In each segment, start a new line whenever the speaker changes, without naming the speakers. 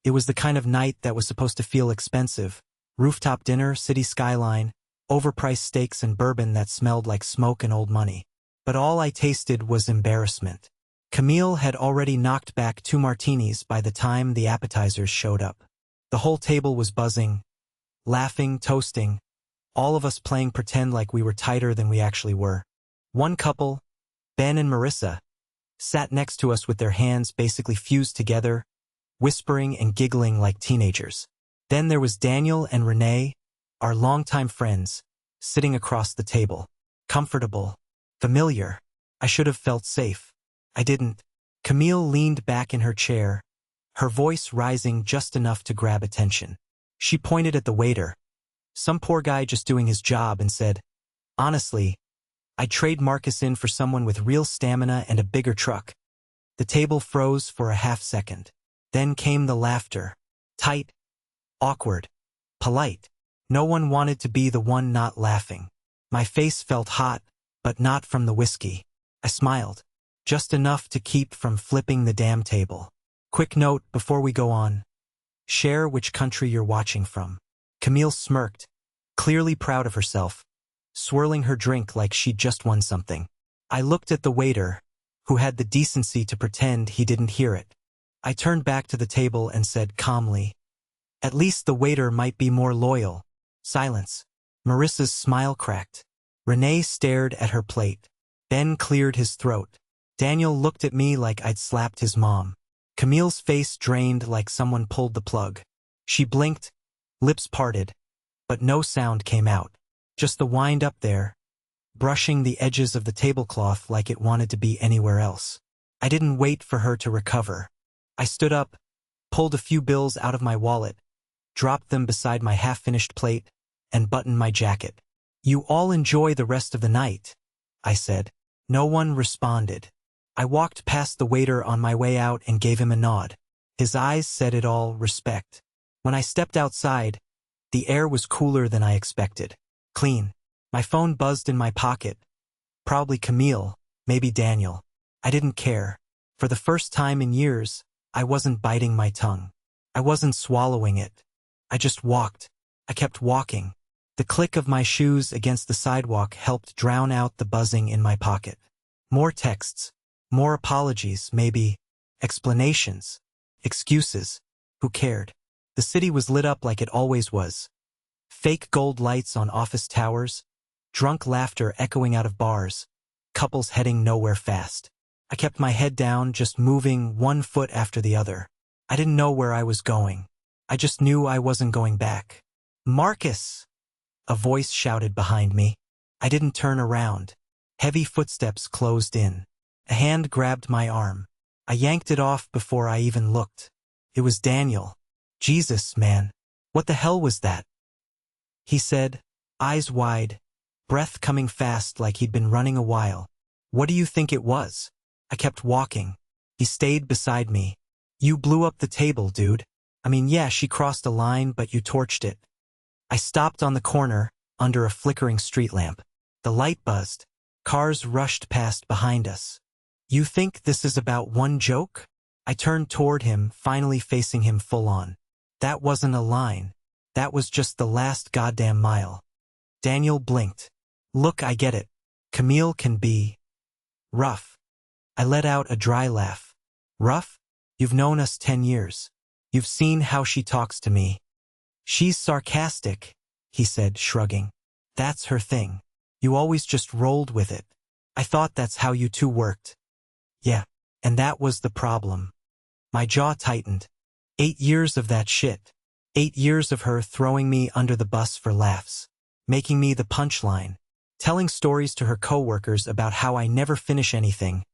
It was the kind of night that was supposed to feel expensive. Rooftop dinner, city skyline, overpriced steaks and bourbon that smelled like smoke and old money. But all I tasted was embarrassment. Camille had already knocked back 2 martinis by the time the appetizers showed up. The whole table was buzzing, laughing, toasting, all of us playing pretend like we were tighter than we actually were. One couple, Ben and Marissa, sat next to us with their hands basically fused together, whispering and giggling like teenagers. Then there was Daniel and Renee, our longtime friends, sitting across the table. Comfortable, familiar. I should have felt safe. I didn't. Camille leaned back in her chair, her voice rising just enough to grab attention. She pointed at the waiter, some poor guy just doing his job, and said, "Honestly, I'd trade Marcus in for someone with real stamina and a bigger truck." The table froze for a half second. Then came the laughter. Tight, awkward, polite. No one wanted to be the one not laughing. My face felt hot, but not from the whiskey. I smiled, just enough to keep from flipping the damn table. Quick note before we go on. Share which country you're watching from. Camille smirked, clearly proud of herself, swirling her drink like she'd just won something. I looked at the waiter, who had the decency to pretend he didn't hear it. I turned back to the table and said calmly, "At least the waiter might be more loyal." Silence. Marissa's smile cracked. Renee stared at her plate. Ben cleared his throat. Daniel looked at me like I'd slapped his mom. Camille's face drained like someone pulled the plug. She blinked, lips parted, but no sound came out. Just the wind up there, brushing the edges of the tablecloth like it wanted to be anywhere else. I didn't wait for her to recover. I stood up, pulled a few bills out of my wallet, dropped them beside my half-finished plate, and buttoned my jacket. "You all enjoy the rest of the night," I said. No one responded. I walked past the waiter on my way out and gave him a nod. His eyes said it all, respect. When I stepped outside, the air was cooler than I expected. Clean. My phone buzzed in my pocket. Probably Camille, maybe Daniel. I didn't care. For the first time in years, I wasn't biting my tongue. I wasn't swallowing it. I just walked. I kept walking. The click of my shoes against the sidewalk helped drown out the buzzing in my pocket. More texts. More apologies, maybe. Explanations. Excuses. Who cared? The city was lit up like it always was. Fake gold lights on office towers. Drunk laughter echoing out of bars. Couples heading nowhere fast. I kept my head down, just moving one foot after the other. I didn't know where I was going. I just knew I wasn't going back. "Marcus!" A voice shouted behind me. I didn't turn around. Heavy footsteps closed in. A hand grabbed my arm. I yanked it off before I even looked. It was Daniel. "Jesus, man. What the hell was that?" he said, eyes wide, breath coming fast like he'd been running a while. "What do you think it was?" I kept walking. He stayed beside me. "You blew up the table, dude. I mean, yeah, she crossed a line, but you torched it." I stopped on the corner, under a flickering street lamp. The light buzzed. Cars rushed past behind us. "You think this is about one joke?" I turned toward him, finally facing him full on. That wasn't a line. That was just the last goddamn mile. Daniel blinked. "Look, I get it. Camille can be rough." I let out a dry laugh. "Rough? You've known us 10 years. You've seen how she talks to me." "She's sarcastic," he said, shrugging. "That's her thing. You always just rolled with it. I thought that's how you two worked." Yeah, and that was the problem. My jaw tightened. 8 years of that shit. 8 years of her throwing me under the bus for laughs, making me the punchline, telling stories to her coworkers about how I never finish anything,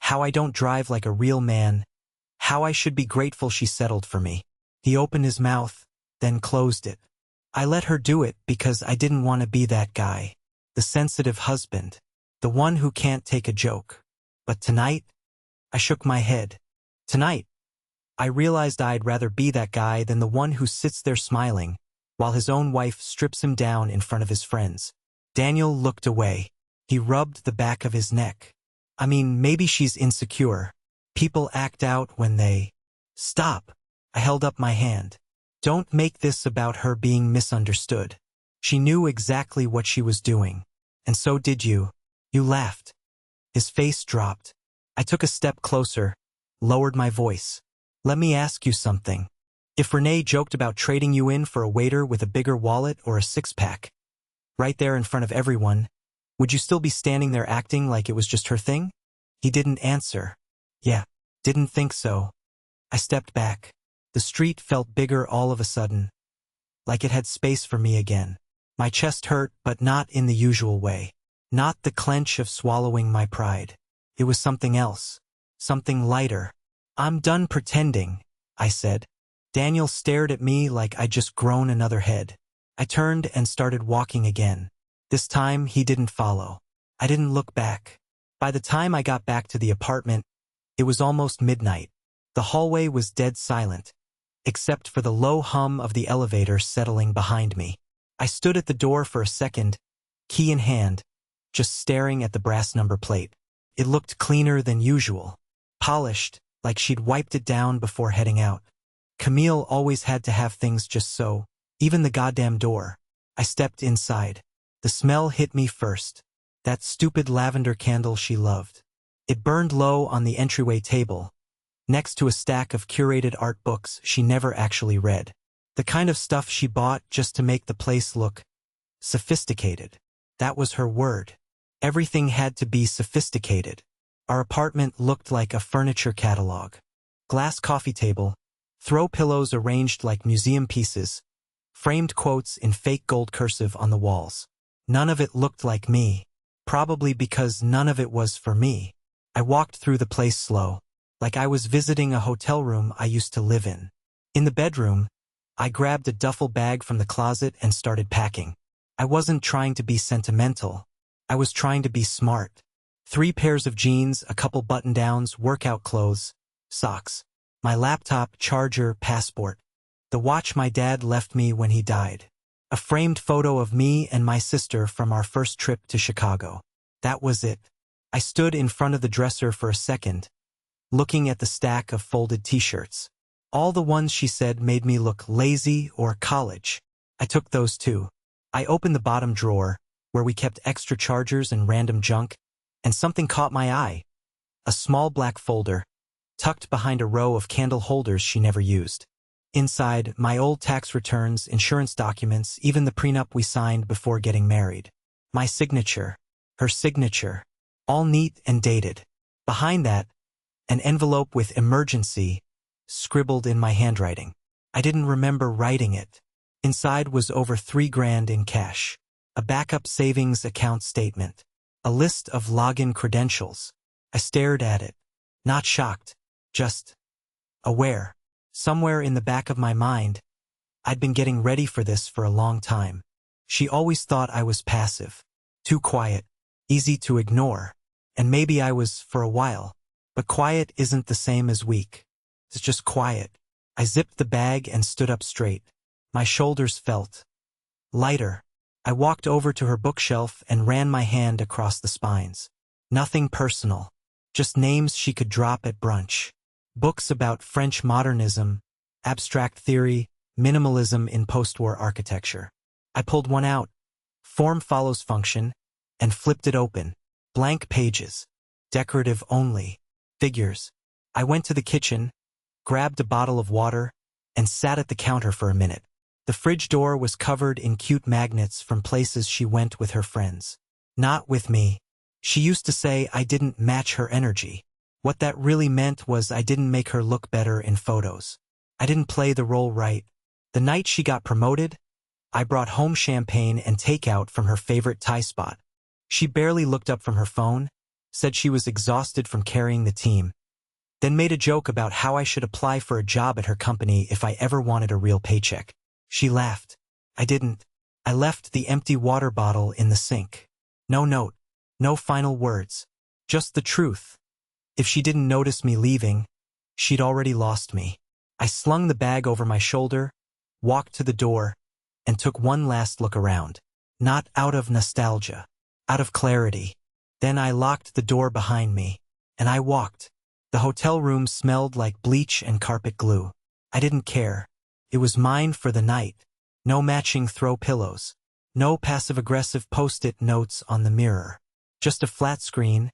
how I don't drive like a real man, how I should be grateful she settled for me. He opened his mouth, then closed it. I let her do it because I didn't want to be that guy, the sensitive husband, the one who can't take a joke. But tonight, I shook my head. Tonight, I realized I'd rather be that guy than the one who sits there smiling, while his own wife strips him down in front of his friends. Daniel looked away. He rubbed the back of his neck. "I mean, maybe she's insecure. People act out when they..." "Stop." I held up my hand. Don't make this about her being misunderstood. She knew exactly what she was doing. And so did you. You laughed. His face dropped. I took a step closer, lowered my voice. Let me ask you something. If Renee joked about trading you in for a waiter with a bigger wallet or a six-pack, right there in front of everyone, would you still be standing there acting like it was just her thing? He didn't answer. Yeah, didn't think so. I stepped back. The street felt bigger all of a sudden, like it had space for me again. My chest hurt, but not in the usual way. Not the clench of swallowing my pride. It was something else. Something lighter. I'm done pretending, I said. Daniel stared at me like I'd just grown another head. I turned and started walking again. This time, he didn't follow. I didn't look back. By the time I got back to the apartment, it was almost midnight. The hallway was dead silent, except for the low hum of the elevator settling behind me. I stood at the door for a second, key in hand, just staring at the brass number plate. It looked cleaner than usual, polished, like she'd wiped it down before heading out. Camille always had to have things just so, even the goddamn door. I stepped inside. The smell hit me first. That stupid lavender candle she loved. It burned low on the entryway table, next to a stack of curated art books she never actually read. The kind of stuff she bought just to make the place look sophisticated. That was her word. Everything had to be sophisticated. Our apartment looked like a furniture catalog. Glass coffee table, throw pillows arranged like museum pieces, framed quotes in fake gold cursive on the walls. None of it looked like me, probably because none of it was for me. I walked through the place slow, like I was visiting a hotel room I used to live in. In the bedroom, I grabbed a duffel bag from the closet and started packing. I wasn't trying to be sentimental. I was trying to be smart. 3 pairs of jeans, a couple button-downs, workout clothes, socks, my laptop, charger, passport, the watch my dad left me when he died, a framed photo of me and my sister from our first trip to Chicago. That was it. I stood in front of the dresser for a second, looking at the stack of folded t-shirts. All the ones she said made me look lazy or college. I took those too. I opened the bottom drawer, where we kept extra chargers and random junk, and something caught my eye. A small black folder, tucked behind a row of candle holders she never used. Inside, my old tax returns, insurance documents, even the prenup we signed before getting married. My signature, her signature, all neat and dated. Behind that, an envelope with emergency scribbled in my handwriting. I didn't remember writing it. Inside was over $3,000 in cash, a backup savings account statement, a list of login credentials. I stared at it, not shocked, just aware. Somewhere in the back of my mind, I'd been getting ready for this for a long time. She always thought I was passive, too quiet, easy to ignore, and maybe I was for a while. But quiet isn't the same as weak. It's just quiet. I zipped the bag and stood up straight. My shoulders felt lighter. I walked over to her bookshelf and ran my hand across the spines. Nothing personal, just names she could drop at brunch. Books about French modernism, abstract theory, minimalism in post-war architecture. I pulled one out, form follows function, and flipped it open. Blank pages, decorative only, figures. I went to the kitchen, grabbed a bottle of water, and sat at the counter for a minute. The fridge door was covered in cute magnets from places she went with her friends. Not with me. She used to say I didn't match her energy. What that really meant was I didn't make her look better in photos. I didn't play the role right. The night she got promoted, I brought home champagne and takeout from her favorite Thai spot. She barely looked up from her phone, said she was exhausted from carrying the team, then made a joke about how I should apply for a job at her company if I ever wanted a real paycheck. She laughed. I didn't. I left the empty water bottle in the sink. No note. No final words. Just the truth. If she didn't notice me leaving, she'd already lost me. I slung the bag over my shoulder, walked to the door, and took one last look around. Not out of nostalgia, out of clarity. Then I locked the door behind me, and I walked. The hotel room smelled like bleach and carpet glue. I didn't care. It was mine for the night. No matching throw pillows. No passive-aggressive post-it notes on the mirror. Just a flat screen,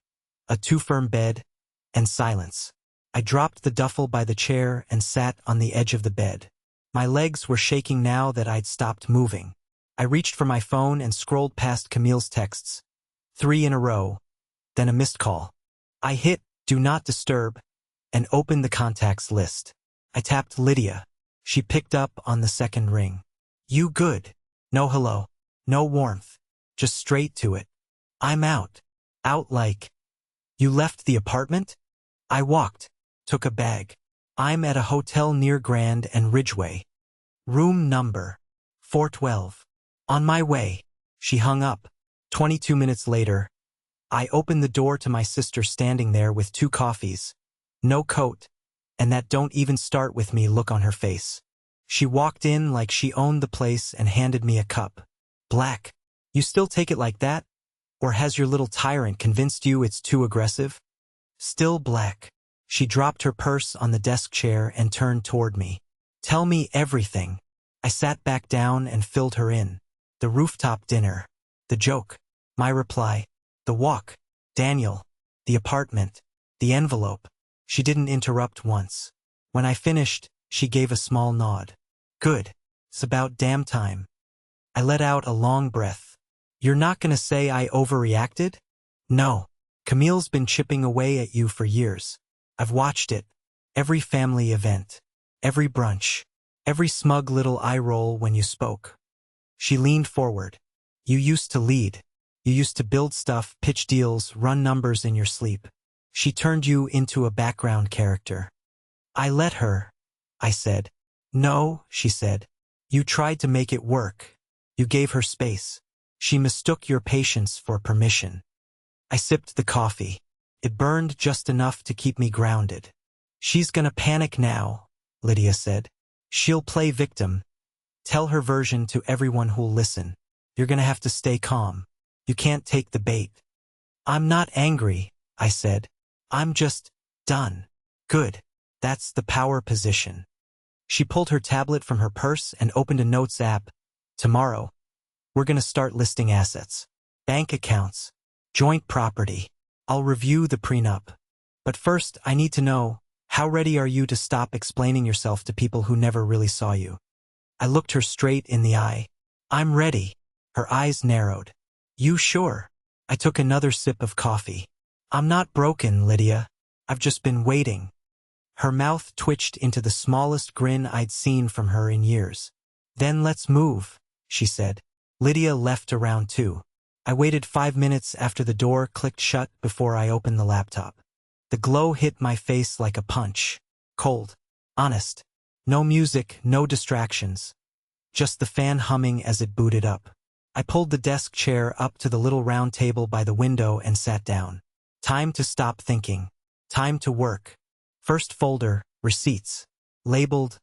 a too-firm bed, and silence. I dropped the duffel by the chair and sat on the edge of the bed. My legs were shaking now that I'd stopped moving. I reached for my phone and scrolled past Camille's texts. 3 in a row, then a missed call. I hit Do Not Disturb and opened the contacts list. I tapped Lydia. She picked up on the second ring. You good? No hello. No warmth. Just straight to it. I'm out. Out like. You left the apartment? I walked. Took a bag. I'm at a hotel near Grand and Ridgeway. Room number 412. On my way. She hung up. 22 minutes later, I opened the door to my sister standing there with 2 coffees. No coat, and that don't even start with me look on her face. She walked in like she owned the place and handed me a cup. Black. You still take it like that? Or has your little tyrant convinced you it's too aggressive? Still black. She dropped her purse on the desk chair and turned toward me. Tell me everything. I sat back down and filled her in. The rooftop dinner. The joke. My reply. The walk. Daniel. The apartment. The envelope. She didn't interrupt once. When I finished, she gave a small nod. Good. It's about damn time. I let out a long breath. You're not gonna say I overreacted? No. Camille's been chipping away at you for years. I've watched it. Every family event. Every brunch. Every smug little eye roll when you spoke. She leaned forward. You used to lead. You used to build stuff, pitch deals, run numbers in your sleep. She turned you into a background character. I let her, I said. No, she said. You tried to make it work. You gave her space. She mistook your patience for permission. I sipped the coffee. It burned just enough to keep me grounded. She's gonna panic now, Lydia said. She'll play victim. Tell her version to everyone who'll listen. You're gonna have to stay calm. You can't take the bait. I'm not angry, I said. I'm just done. Good. That's the power position. She pulled her tablet from her purse and opened a notes app. Tomorrow, we're gonna start listing assets. Bank accounts. Joint property. I'll review the prenup. But first, I need to know, how ready are you to stop explaining yourself to people who never really saw you? I looked her straight in the eye. I'm ready. Her eyes narrowed. You sure? I took another sip of coffee. I'm not broken, Lydia. I've just been waiting. Her mouth twitched into the smallest grin I'd seen from her in years. Then let's move, she said. Lydia left around 2. I waited 5 minutes after the door clicked shut before I opened the laptop. The glow hit my face like a punch. Cold. Honest. No music, no distractions. Just the fan humming as it booted up. I pulled the desk chair up to the little round table by the window and sat down. Time to stop thinking. Time to work. First folder, receipts. Labeled,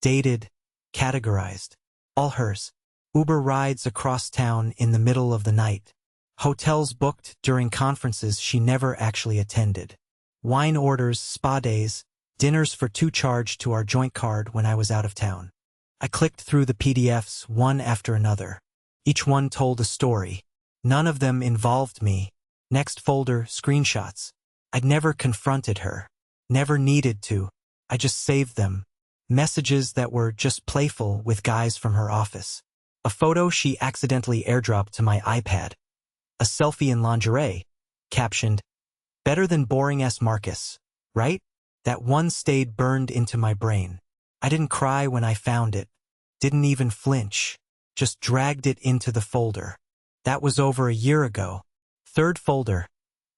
dated, categorized. All hers. Uber rides across town in the middle of the night. Hotels booked during conferences she never actually attended. Wine orders, spa days, dinners for 2 charged to our joint card when I was out of town. I clicked through the PDFs one after another. Each one told a story. None of them involved me. Next folder, screenshots. I'd never confronted her. Never needed to. I just saved them. Messages that were just playful with guys from her office. A photo she accidentally airdropped to my iPad. A selfie in lingerie. Captioned, better than boring-ass Marcus, right? That one stayed burned into my brain. I didn't cry when I found it. Didn't even flinch. Just dragged it into the folder. That was over a year ago. Third folder.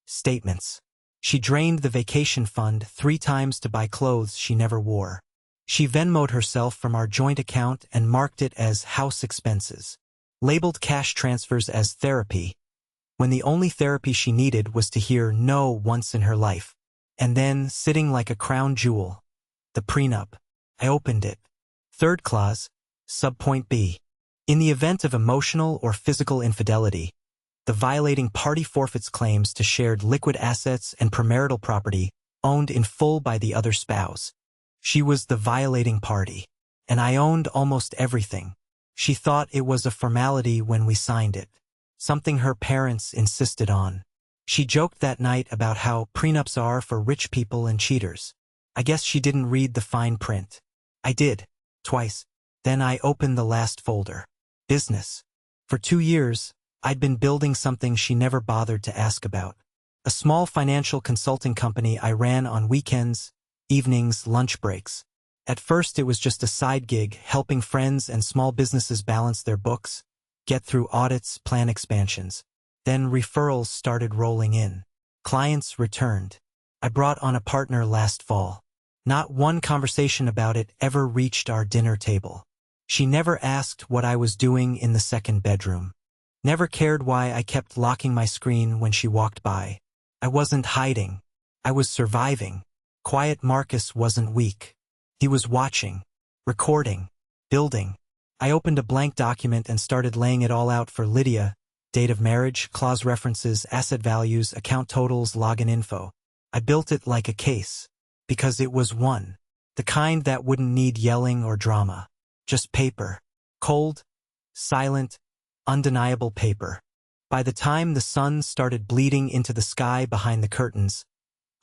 Statements. She drained the vacation fund 3 times to buy clothes she never wore. She Venmo'd herself from our joint account and marked it as house expenses. Labeled cash transfers as therapy, when the only therapy she needed was to hear no once in her life. And then, sitting like a crown jewel, the prenup. I opened it. Third clause, subpoint B. In the event of emotional or physical infidelity, the violating party forfeits claims to shared liquid assets and premarital property owned in full by the other spouse. She was the violating party, and I owned almost everything. She thought it was a formality when we signed it, something her parents insisted on. She joked that night about how prenups are for rich people and cheaters. I guess she didn't read the fine print. I did, twice. Then I opened the last folder. Business. For 2 years, I'd been building something she never bothered to ask about. A small financial consulting company I ran on weekends, evenings, lunch breaks. At first it was just a side gig, helping friends and small businesses balance their books, get through audits, plan expansions. Then referrals started rolling in. Clients returned. I brought on a partner last fall. Not one conversation about it ever reached our dinner table. She never asked what I was doing in the second bedroom. Never cared why I kept locking my screen when she walked by. I wasn't hiding. I was surviving. Quiet Marcus wasn't weak. He was watching, recording, building. I opened a blank document and started laying it all out for Lydia. Date of marriage, clause references, asset values, account totals, login info. I built it like a case. Because it was one. The kind that wouldn't need yelling or drama. Just paper. Cold, silent, undeniable paper. By the time the sun started bleeding into the sky behind the curtains,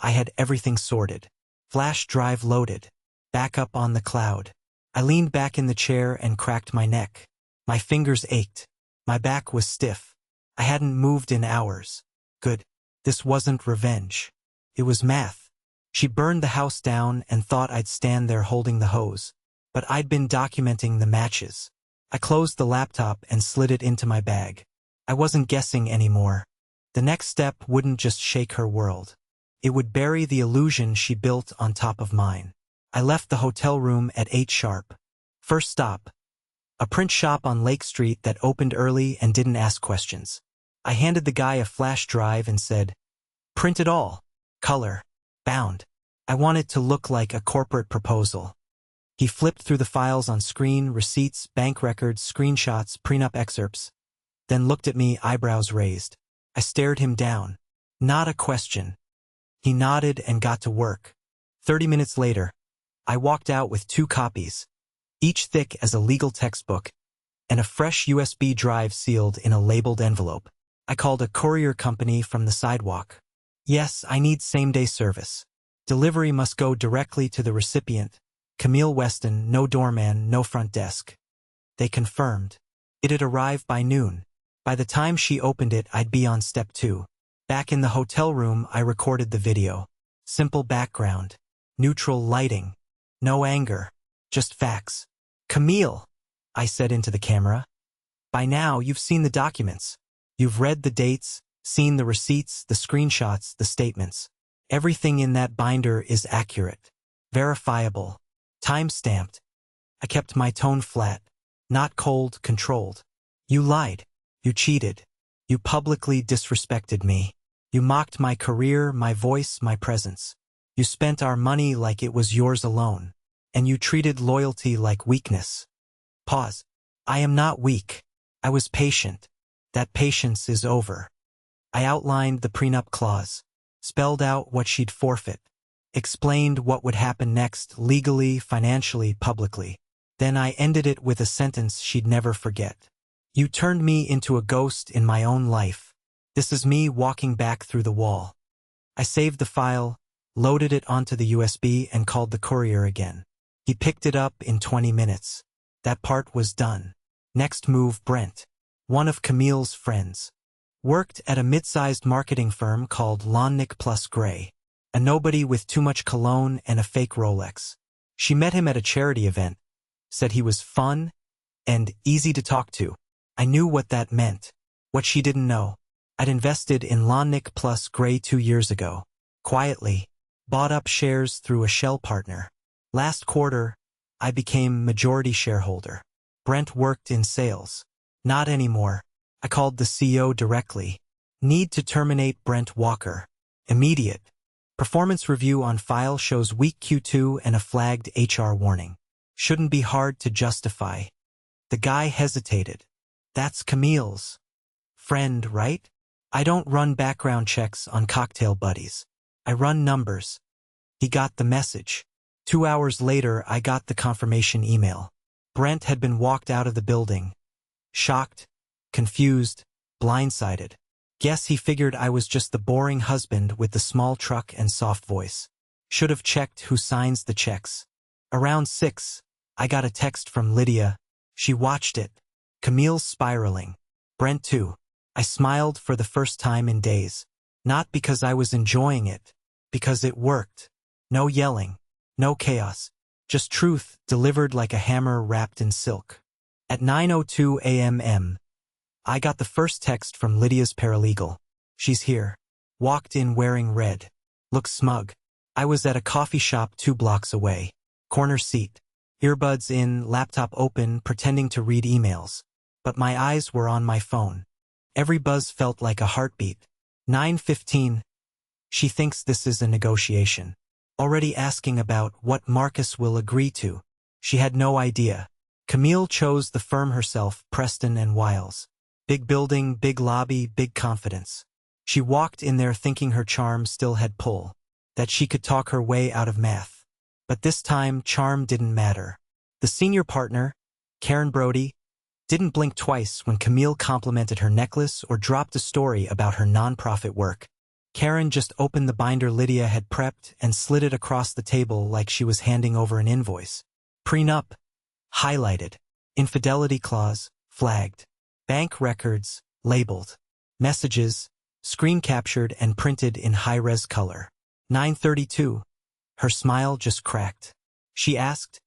I had everything sorted. Flash drive loaded. Backup on the cloud. I leaned back in the chair and cracked my neck. My fingers ached. My back was stiff. I hadn't moved in hours. Good. This wasn't revenge. It was math. She burned the house down and thought I'd stand there holding the hose. But I'd been documenting the matches. I closed the laptop and slid it into my bag. I wasn't guessing anymore. The next step wouldn't just shake her world. It would bury the illusion she built on top of mine. I left the hotel room at 8 sharp. First stop. A print shop on Lake Street that opened early and didn't ask questions. I handed the guy a flash drive and said, "Print it all. Color. Bound." I want it to look like a corporate proposal. He flipped through the files on screen, receipts, bank records, screenshots, prenup excerpts, then looked at me, eyebrows raised. I stared him down. Not a question. He nodded and got to work. 30 minutes later, I walked out with 2 copies, each thick as a legal textbook, and a fresh USB drive sealed in a labeled envelope. I called a courier company from the sidewalk. "Yes, I need same-day service. Delivery must go directly to the recipient. Camille Weston, no doorman, no front desk." They confirmed. It had arrived by noon. By the time she opened it, I'd be on step 2. Back in the hotel room, I recorded the video. Simple background. Neutral lighting. No anger. Just facts. "Camille," I said into the camera. "By now, you've seen the documents. You've read the dates, seen the receipts, the screenshots, the statements. Everything in that binder is accurate. Verifiable. Time-stamped." I kept my tone flat. Not cold, controlled. "You lied. You cheated. You publicly disrespected me. You mocked my career, my voice, my presence. You spent our money like it was yours alone. And you treated loyalty like weakness." Pause. I am not weak. I was patient. That patience is over. I outlined the prenup clause. Spelled out what she'd forfeit. Explained what would happen next, legally, financially, publicly. Then I ended it with a sentence she'd never forget. "You turned me into a ghost in my own life. This is me walking back through the wall." I saved the file, loaded it onto the USB, and called the courier again. He picked it up in 20 minutes. That part was done. Next move, Brent. One of Camille's friends. Worked at a mid-sized marketing firm called Lonnick plus Gray. A nobody with too much cologne and a fake Rolex. She met him at a charity event. Said he was fun and easy to talk to. I knew what that meant. What she didn't know. I'd invested in Lonnick plus Gray 2 years ago. Quietly. Bought up shares through a shell partner. Last quarter, I became majority shareholder. Brent worked in sales. Not anymore. I called the CEO directly. Need to terminate Brent Walker. Immediate. Performance review on file shows weak Q2 and a flagged HR warning. Shouldn't be hard to justify. The guy hesitated. That's Camille's friend, right? I don't run background checks on cocktail buddies. I run numbers. He got the message. 2 hours later, I got the confirmation email. Brent had been walked out of the building. Shocked, confused, blindsided. Guess he figured I was just the boring husband with the small truck and soft voice. Should have checked who signs the checks. Around 6, I got a text from Lydia. She watched it. Camille's spiraling. Brent too. I smiled for the first time in days. Not because I was enjoying it, because it worked. No yelling, no chaos. Just truth delivered like a hammer wrapped in silk. At 9:02 a.m., I got the first text from Lydia's paralegal. She's here. Walked in wearing red. Looked smug. I was at a coffee shop 2 blocks away. Corner seat. Earbuds in, laptop open, pretending to read emails. But my eyes were on my phone. Every buzz felt like a heartbeat. 9:15. She thinks this is a negotiation. Already asking about what Marcus will agree to. She had no idea. Camille chose the firm herself, Preston and Wiles. Big building, big lobby, big confidence. She walked in there thinking her charm still had pull, that she could talk her way out of math. But this time, charm didn't matter. The senior partner, Karen Brody, didn't blink twice when Camille complimented her necklace or dropped a story about her nonprofit work. Karen just opened the binder Lydia had prepped and slid it across the table like she was handing over an invoice. Prenup, highlighted. Infidelity clause, flagged. Bank records, labeled. Messages, screen captured and printed in high-res color. 9:32. Her smile just cracked. She asked,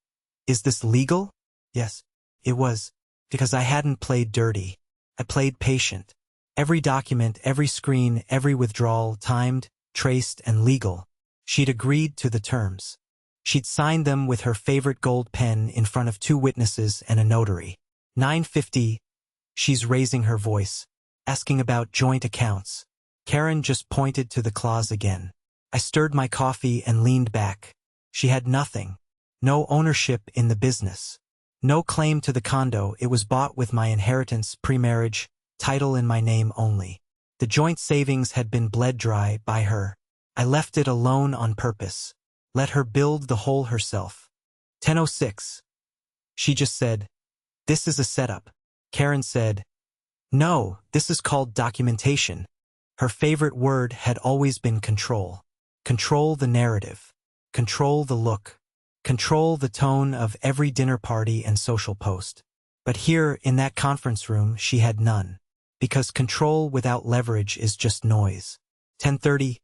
"Is this legal?" Yes, it was, because I hadn't played dirty. I played patient. Every document, every screen, every withdrawal, timed, traced, and legal. She'd agreed to the terms. She'd signed them with her favorite gold pen in front of 2 witnesses and a notary. 9:50. She's raising her voice, asking about joint accounts. Karen just pointed to the clause again. I stirred my coffee and leaned back. She had nothing. No ownership in the business. No claim to the condo. It was bought with my inheritance, pre-marriage, title in my name only. The joint savings had been bled dry by her. I left it alone on purpose. Let her build the hole herself. 10:06. She just said, "This is a setup." Karen said, "No, this is called documentation." Her favorite word had always been control. Control the narrative. Control the look. Control the tone of every dinner party and social post. But here, in that conference room, she had none. Because control without leverage is just noise. 10:30.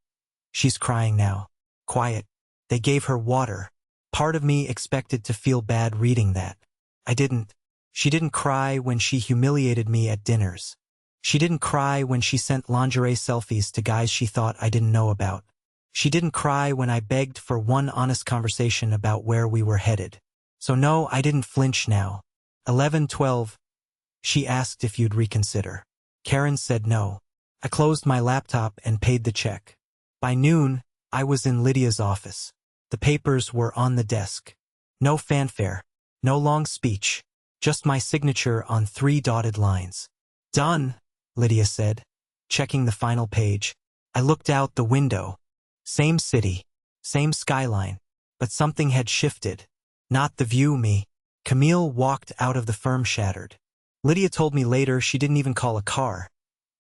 She's crying now. Quiet. They gave her water. Part of me expected to feel bad reading that. I didn't. She didn't cry when she humiliated me at dinners. She didn't cry when she sent lingerie selfies to guys she thought I didn't know about. She didn't cry when I begged for one honest conversation about where we were headed. So no, I didn't flinch now. 11:12. She asked if you'd reconsider. Karen said no. I closed my laptop and paid the check. By noon, I was in Lydia's office. The papers were on the desk. No fanfare. No long speech. Just my signature on 3 dotted lines. "Done," Lydia said, checking the final page. I looked out the window. Same city, same skyline, but something had shifted. Not the view, me. Camille walked out of the firm shattered. Lydia told me later she didn't even call a car.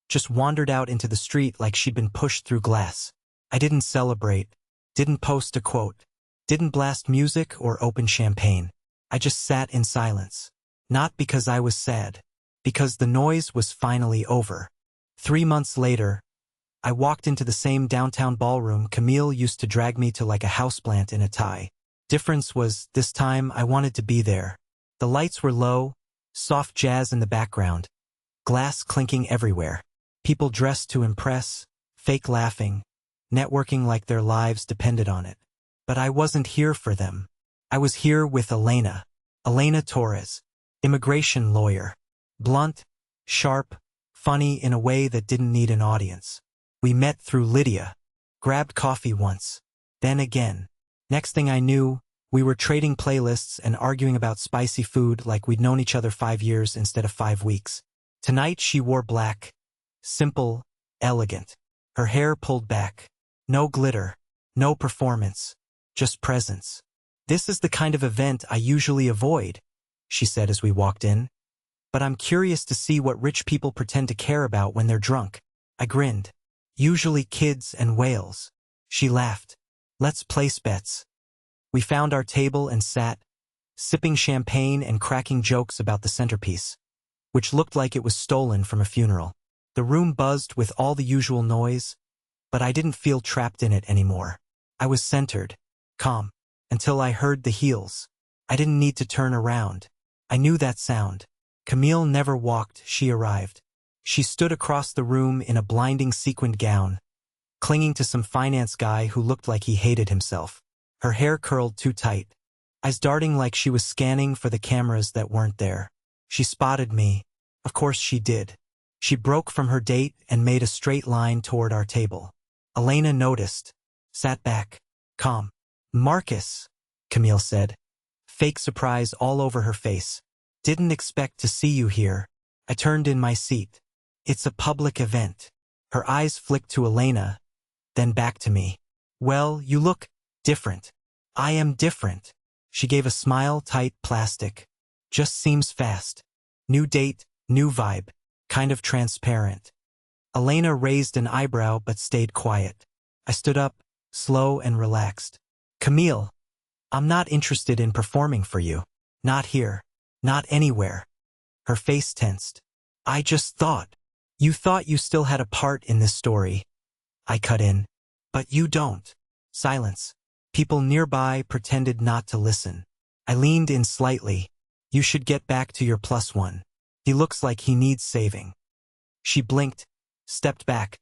Just wandered out into the street like she'd been pushed through glass. I didn't celebrate, didn't post a quote, didn't blast music or open champagne. I just sat in silence. Not because I was sad, because the noise was finally over. 3 months later, I walked into the same downtown ballroom Camille used to drag me to like a houseplant in a tie. Difference was, this time I wanted to be there. The lights were low, soft jazz in the background, glass clinking everywhere. People dressed to impress, fake laughing, networking like their lives depended on it. But I wasn't here for them. I was here with Elena Torres, immigration lawyer. Blunt, sharp, funny in a way that didn't need an audience. We met through Lydia. Grabbed coffee once. Then again. Next thing I knew, we were trading playlists and arguing about spicy food like we'd known each other 5 years instead of 5 weeks. Tonight she wore black. Simple, elegant. Her hair pulled back. No glitter. No performance. Just presence. "This is the kind of event I usually avoid," she said as we walked in. "But I'm curious to see what rich people pretend to care about when they're drunk." I grinned. "Usually kids and whales." She laughed. "Let's place bets." We found our table and sat, sipping champagne and cracking jokes about the centerpiece, which looked like it was stolen from a funeral. The room buzzed with all the usual noise, but I didn't feel trapped in it anymore. I was centered, calm, until I heard the heels. I didn't need to turn around. I knew that sound. Camille never walked, she arrived. She stood across the room in a blinding sequined gown, clinging to some finance guy who looked like he hated himself. Her hair curled too tight, eyes darting like she was scanning for the cameras that weren't there. She spotted me. Of course she did. She broke from her date and made a straight line toward our table. Elena noticed, sat back, calm. "Marcus," Camille said, fake surprise all over her face. "Didn't expect to see you here." I turned in my seat. "It's a public event." Her eyes flicked to Elena, then back to me. "Well, you look different." "I am different." She gave a smile, tight, plastic. "Just seems fast. New date, new vibe, kind of transparent." Elena raised an eyebrow but stayed quiet. I stood up, slow and relaxed. "Camille, I'm not interested in performing for you. Not here. Not anywhere." Her face tensed. "I just thought. You thought you still had a part in this story." I cut in. "But you don't." Silence. People nearby pretended not to listen. I leaned in slightly. "You should get back to your +1. He looks like he needs saving." She blinked, stepped back,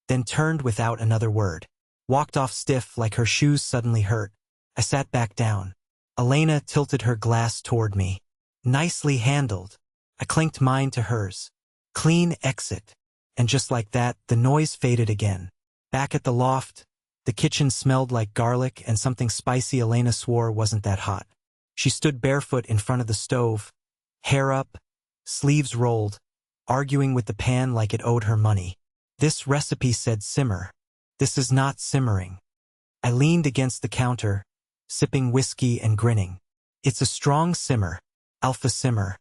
then turned without another word. Walked off stiff like her shoes suddenly hurt. I sat back down. Elena tilted her glass toward me. "Nicely handled." I clinked mine to hers. "Clean exit." And just like that, the noise faded again. Back at the loft, the kitchen smelled like garlic and something spicy Elena swore wasn't that hot. She stood barefoot in front of the stove, hair up, sleeves rolled, arguing with the pan like it owed her money. "This recipe said simmer. This is not simmering." I leaned against the counter, sipping whiskey and grinning. "It's a strong simmer, alpha simmer."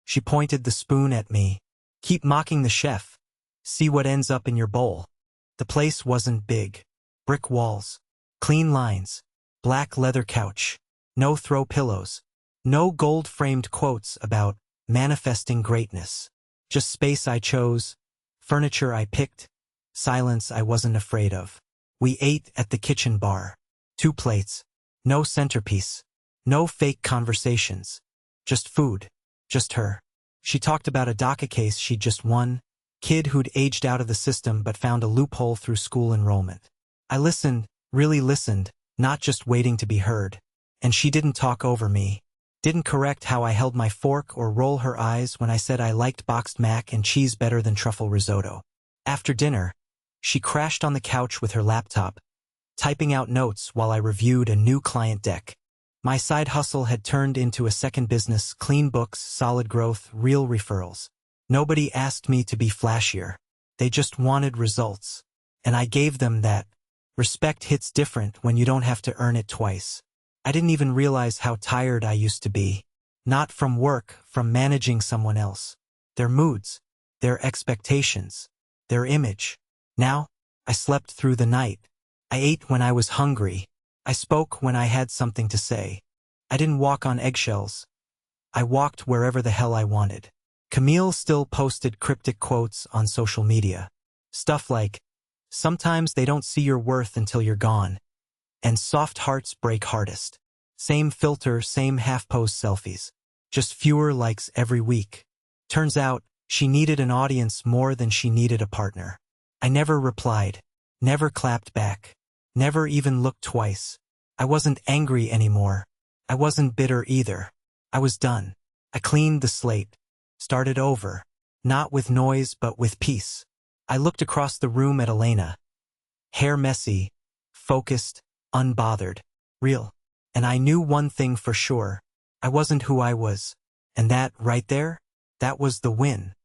She pointed the spoon at me. "Keep mocking the chef. See what ends up in your bowl." The place wasn't big. Brick walls, clean lines, black leather couch, no throw pillows, no gold-framed quotes about manifesting greatness. Just space I chose, furniture I picked, silence I wasn't afraid of. We ate at the kitchen bar. 2 plates, no centerpiece, no fake conversations. Just food, just her. She talked about a DACA case she'd just won, kid who'd aged out of the system but found a loophole through school enrollment. I listened, really listened, not just waiting to be heard. And she didn't talk over me. Didn't correct how I held my fork or roll her eyes when I said I liked boxed mac and cheese better than truffle risotto. After dinner, she crashed on the couch with her laptop, typing out notes while I reviewed a new client deck. My side hustle had turned into a second business, clean books, solid growth, real referrals. Nobody asked me to be flashier. They just wanted results. And I gave them that. Respect hits different when you don't have to earn it twice. I didn't even realize how tired I used to be. Not from work, from managing someone else. Their moods, their expectations, their image. Now, I slept through the night. I ate when I was hungry. I spoke when I had something to say. I didn't walk on eggshells. I walked wherever the hell I wanted. Camille still posted cryptic quotes on social media. Stuff like, "Sometimes they don't see your worth until you're gone," and "Soft hearts break hardest." Same filter, same half-pose selfies. Just fewer likes every week. Turns out, she needed an audience more than she needed a partner. I never replied, never clapped back, never even looked twice. I wasn't angry anymore. I wasn't bitter either. I was done. I cleaned the slate. Started over. Not with noise but with peace. I looked across the room at Elena. Hair messy, focused, unbothered, real. And I knew one thing for sure. I wasn't who I was. And that, right there, that was the win.